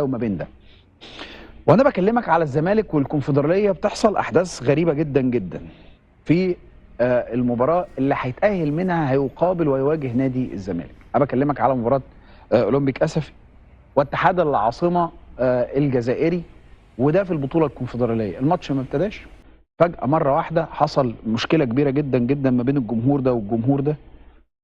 وما بين ده. وانا بكلمك على الزمالك والكونفدراليه بتحصل احداث غريبه جدا جدا في المباراه اللي هيتاهل منها هيقابل ويواجه نادي الزمالك. انا بكلمك على مباراه اولمبيك اسفي واتحاد العاصمه الجزائري، وده في البطوله الكونفدراليه. الماتش ما ابتداش، فجاه مره واحده حصل مشكله كبيره جدا جدا ما بين الجمهور ده والجمهور ده،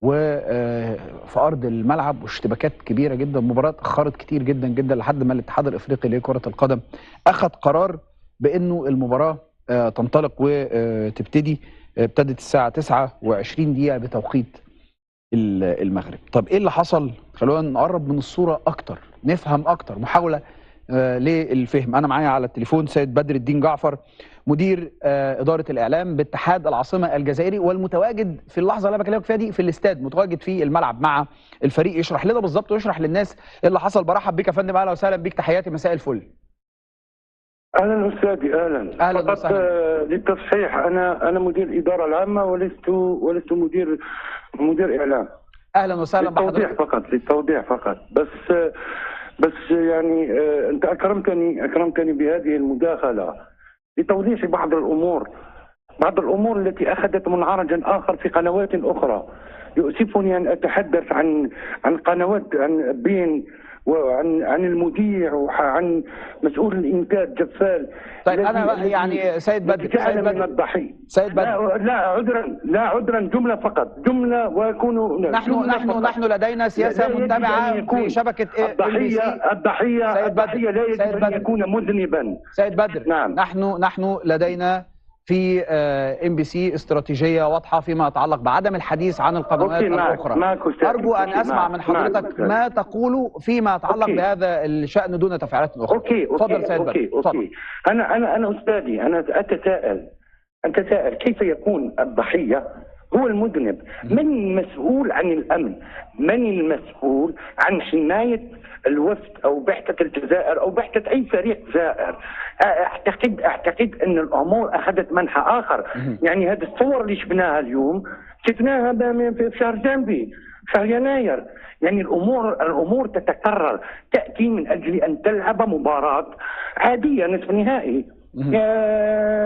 وفي ارض الملعب، واشتباكات كبيره جدا. المباراه اتاخرت كتير جدا جدا لحد ما الاتحاد الافريقي لكره القدم اخذ قرار بانه المباراه تنطلق وتبتدي. ابتدت الساعه 29 دقيقه بتوقيت المغرب. طب ايه اللي حصل؟ خلونا نقرب من الصوره اكتر، نفهم اكتر، محاوله للفهم. انا معايا على التليفون سيد بدر الدين جعفر، مدير اداره الاعلام باتحاد العاصمه الجزائري، والمتواجد في اللحظه اللي انا بكلمك فيها دي في الاستاد، متواجد في الملعب مع الفريق. يشرح لنا بالظبط ويشرح للناس ايه اللي حصل. برحب بك يا فندم، اهلا وسهلا بك، تحياتي، مساء الفل. اهلا استاذي، اهلا فقط وسهلا. للتصحيح، انا مدير الاداره العامه ولست مدير اعلام. اهلا وسهلا بحضرتك. للتوضيح فقط بس يعني انت اكرمتني بهذه المداخله لتوضيح بعض الامور التي اخذت منعرجا اخر في قنوات اخرى. يؤسفني ان اتحدث عن قنوات، عن بين وعن المذيع وعن مسؤول الانتاج جفال. طيب انا يعني سيد بدر، من الضحيه. سيد بدر، لا عذرا، جمله فقط، جمله ويكون نحن لدينا سياسه متبعه في شبكه الضحيه لا يجب ان يكون مذنبا. سيد بدر، نعم. نحن لدينا في MBC استراتيجيه واضحه فيما يتعلق بعدم الحديث عن القنوات الاخرى. ارجو ان اسمع من حضرتك ما تقول فيما يتعلق بهذا الشان دون تفاعلات اخرى. تفضل سيد بدر. أوكي. انا استاذي، انا اتساءل كيف يكون الضحيه هو المذنب؟ من المسؤول عن الامن؟ من المسؤول عن حمايه الوفد او بعثه الجزائر او بعثه اي فريق زائر؟ اعتقد ان الامور اخذت منحى اخر. يعني هذه الصور اللي شفناها اليوم شفناها في شهر جانفي، شهر يناير. يعني الامور تتكرر، تاتي من اجل ان تلعب مباراه عاديه، نصف نهائي.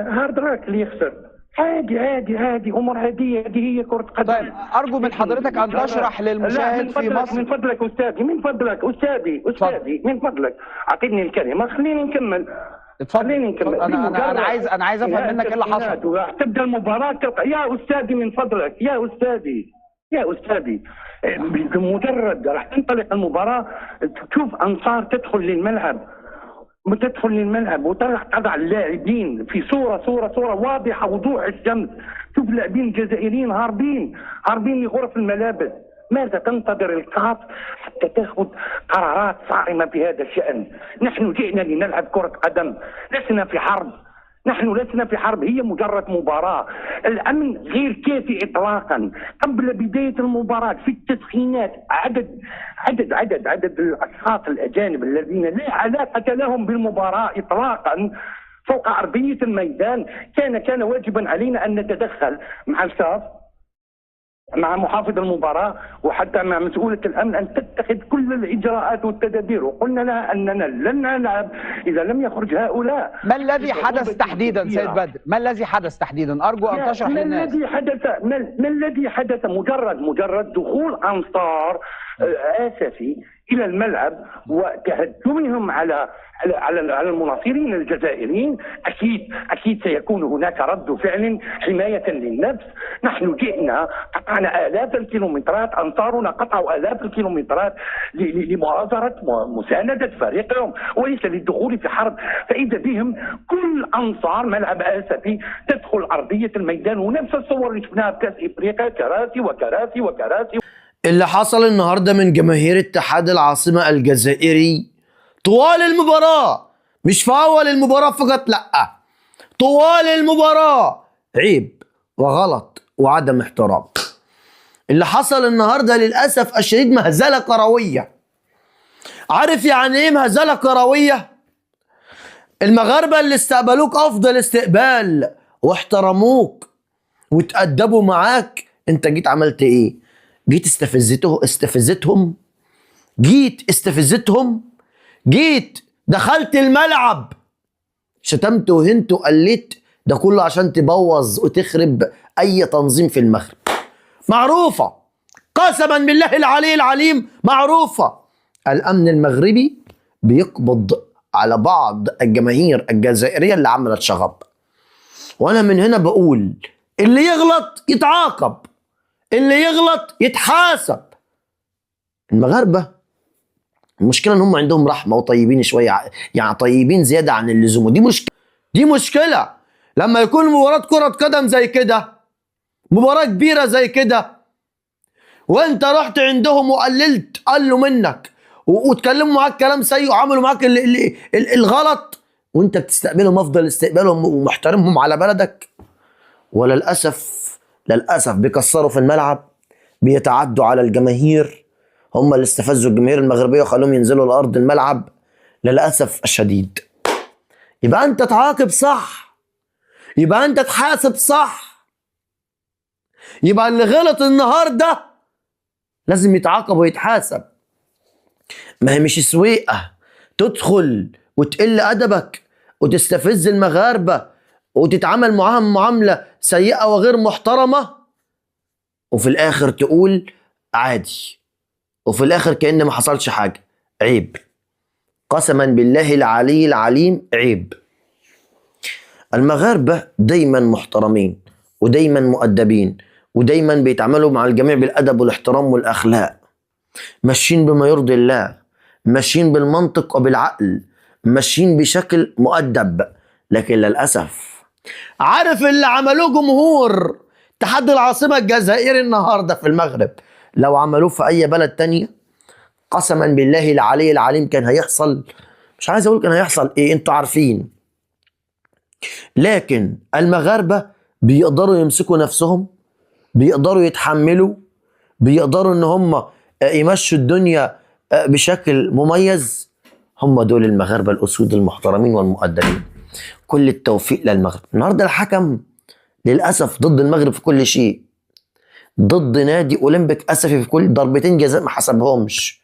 هارد راك اللي يخسر، عادي، امور عاديه، هذه هي كره قدم. طيب ارجو من حضرتك ان تشرح للمشاهد في مصر. من فضلك استاذي، من فضلك اعطيني الكلمه، خليني نكمل. خليني نكمل. انا عايز افهم منك ايه اللي حصل. تبدا المباراه يا استاذي، من فضلك يا استاذي، بمجرد راح تنطلق المباراه تشوف انصار تدخل للملعب وتضع اللاعبين في صورة واضحة، وضوح الشمس. شوف اللاعبين الجزائريين هاربين لغرف الملابس. ماذا تنتظر الكاف حتى تاخذ قرارات صارمة في هذا الشأن؟ نحن جئنا لنلعب كرة قدم، لسنا في حرب. هي مجرد مباراة. الأمن غير كافي إطلاقا. قبل بداية المباراة في التسخينات عدد الأشخاص الأجانب الذين لا علاقة لهم بالمباراة إطلاقا فوق أرضية الميدان. كان واجبا علينا أن نتدخل مع الكاف، مع محافظ المباراة، وحتى مع مسؤولة الأمن، أن تتخذ كل الإجراءات والتدابير. وقلنا لها أننا لن نلعب إذا لم يخرج هؤلاء. ما الذي حدث تحديدا سيد بدر؟ ما الذي حدث تحديدا؟ أرجو أن تشرح للناس. ما الذي حدث؟ مجرد دخول أنصار آسفي إلى الملعب وتهجمهم على المناصرين الجزائريين. أكيد سيكون هناك رد فعل حماية للنفس. نحن جئنا، قطعنا آلاف الكيلومترات، أنصارنا قطعوا آلاف الكيلومترات لمؤازرة مساندة فريقهم وليس للدخول في حرب. فإذا بهم كل أنصار ملعب آسفي تدخل أرضية الميدان، ونفس الصور اللي شفناها بكأس إفريقيا، كراسي. اللي حصل النهارده من جماهير اتحاد العاصمة الجزائري طوال المباراة، مش في أول المباراة فقط، لأ، طوال المباراة، عيب وغلط وعدم احترام. اللي حصل النهارده للأسف الشديد مهزلة كروية. عارف يعني ايه مهزلة كروية؟ المغاربة اللي استقبلوك أفضل استقبال واحترموك وتأدبوا معاك، انت جيت عملت ايه؟ جيت استفزتهم، جيت دخلت الملعب شتمت وهنت وقلت، ده كله عشان تبوظ وتخرب اي تنظيم في المغرب. معروفة قسما بالله العلي العليم، معروفة. الامن المغربي بيقبض على بعض الجماهير الجزائرية اللي عملت شغب، وانا من هنا بقول اللي يغلط يتعاقب، اللي يغلط يتحاسب. المغاربة المشكلة ان هم عندهم رحمة وطيبين شوية، يعني طيبين زيادة عن اللزوم، ودي مشكلة. دي مشكلة لما يكون مباراة كرة قدم زي كده، مباراة كبيرة زي كده، وانت رحت عندهم وقللت، قلوا منك وتكلموا معاك كلام سيء وعملوا معاك الغلط، وانت بتستقبلهم افضل استقبالهم ومحترمهم على بلدك. وللأسف بيكسروا في الملعب، بيتعدوا على الجماهير، هم اللي استفزوا الجماهير المغربية وخلوهم ينزلوا لأرض الملعب للأسف الشديد. يبقى أنت تعاقب صح، يبقى أنت تحاسب صح، يبقى اللي غلط النهاردة لازم يتعاقب ويتحاسب. ما هي مش سويقة تدخل وتقل أدبك وتستفز المغاربة وتتعامل معاهم معاملة سيئة وغير محترمة، وفي الآخر تقول عادي، وفي الآخر كأن ما حصلش حاجة. عيب، قسما بالله العلي العليم عيب. المغاربة دايما محترمين ودايما مؤدبين ودايما بيتعاملوا مع الجميع بالأدب والاحترام والأخلاق، ماشيين بما يرضي الله، ماشيين بالمنطق وبالعقل، ماشيين بشكل مؤدب. لكن للأسف عارف اللي عملوه جمهور اتحاد العاصمة الجزائري النهاردة في المغرب، لو عملوه في أي بلد تانية قسما بالله العلي العليم كان هيحصل، مش عايز أقول كان هيحصل إيه، أنتوا عارفين. لكن المغاربة بيقدروا يمسكوا نفسهم، بيقدروا يتحملوا، بيقدروا إن هم يمشوا الدنيا بشكل مميز. هم دول المغاربة الأسود المحترمين والمؤدبين. كل التوفيق للمغرب. النهارده الحكم للأسف ضد المغرب في كل شيء، ضد نادي أولمبيك أسفي في كل ضربتين جزاء ما حسبهمش،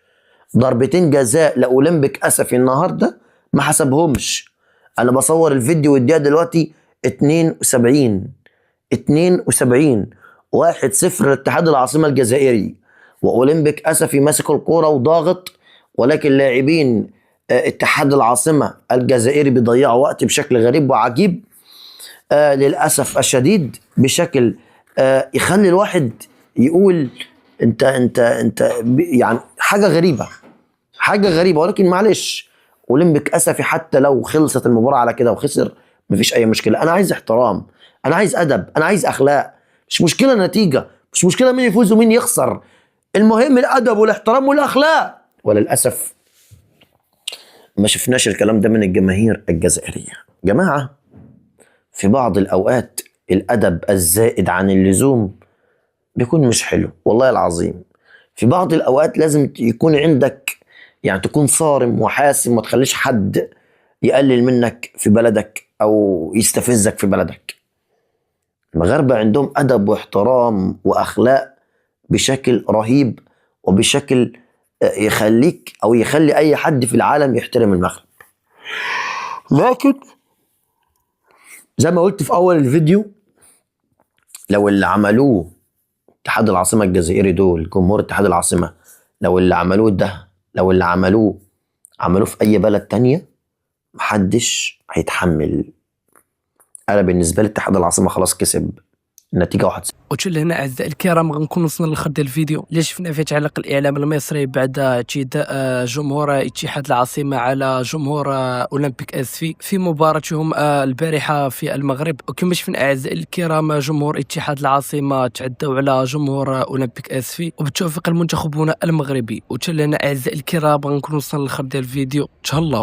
ضربتين جزاء لأولمبيك أسفي النهارده ما حسبهمش. أنا بصور الفيديو والدقيقة دلوقتي 72 1-0 لاتحاد العاصمة الجزائري، وأولمبيك أسفي ماسك الكورة وضاغط، ولكن لاعبين اتحاد العاصمة الجزائري بيضيعوا وقت بشكل غريب وعجيب للأسف الشديد، بشكل يخلي الواحد يقول انت يعني حاجة غريبة. ولكن معلش، أولمبيك أسفي حتى لو خلصت المباراة على كده وخسر مفيش أي مشكلة. أنا عايز احترام، أنا عايز أدب، أنا عايز أخلاق. مش مشكلة نتيجة، مش مشكلة مين يفوز ومين يخسر، المهم الأدب والاحترام والأخلاق. وللأسف ما شفناش الكلام ده من الجماهير الجزائرية. جماعة، في بعض الأوقات الأدب الزائد عن اللزوم بيكون مش حلو، والله العظيم. في بعض الأوقات لازم يكون عندك، يعني تكون صارم وحاسم، ما تخليش حد يقلل منك في بلدك أو يستفزك في بلدك. المغاربة عندهم أدب واحترام وأخلاق بشكل رهيب، وبشكل يخليك أو يخلي أي حد في العالم يحترم المغرب. لكن زي ما قلت في أول الفيديو، لو اللي عملوه اتحاد العاصمة الجزائري دول، جمهور اتحاد العاصمة، لو اللي عملوه ده، لو اللي عملوه في أي بلد تانية، محدش هيتحمل. أنا بالنسبة لي اتحاد العاصمة خلاص كسب، النتيجة 1-0. وتشل هنا أعزائي الكرام غنكون وصلنا للآخر ديال الفيديو اللي شفنا فيه تعليق الإعلام المصري بعد اعتداء جمهور اتحاد العاصمة على جمهور أولمبيك أسفي في مباراتهم البارحة في المغرب. وكما شفنا أعزائي الكرام جمهور اتحاد العاصمة تعدوا على جمهور أولمبيك أسفي وبالتوفيق المنتخبون المغربي. وتشل هنا أعزائي الكرام غنكون وصلنا للآخر ديال الفيديو. تهلاو.